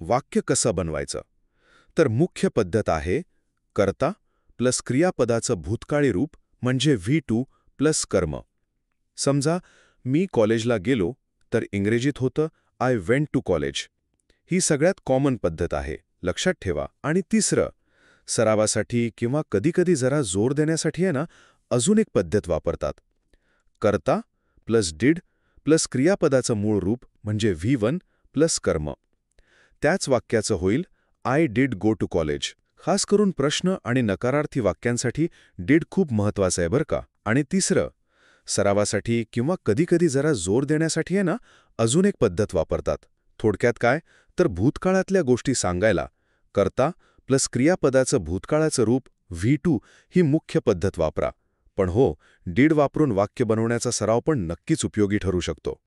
वाक्य कसं बनवायचं? तर मुख्य पद्धत आहे कर्ता प्लस क्रियापदाचं भूतकाळी रूप म्हणजे V2 प्लस कर्म. समजा मी कॉलेजला गेलो तर इंग्रजीत होतं आय वेंट टू कॉलेज. ही सगळ्यात कॉमन पद्धत आहे, लक्षात ठेवा. आणि तिसरं, सरावासाठी किंवा कधीकधी जरा जोर देण्यासाठी आहे ना, अजून एक पद्धत वापरतात. कर्ता प्लस डिड प्लस क्रियापदाचं मूळ रूप म्हणजे V1 प्लस कर्म. त्याच वाक्याचं होईल I did go to college. खास करून प्रश्न आणि नकारार्थी वाक्यांसाठी डिड खूप महत्वाचं आहे बरं का. आणि तिसरं, सरावासाठी किंवा कधीकधी जरा जोर देण्यासाठी आहे ना, अजून एक पद्धत वापरतात. थोडक्यात काय, तर भूतकाळातल्या गोष्टी सांगायला कर्ता प्लस क्रियापदाचं भूतकाळाचं रूप V2 ही मुख्य पद्धत वापरा. पण हो, डिड वापरून वाक्य बनवण्याचा सराव पण नक्कीच उपयोगी ठरू शकतो.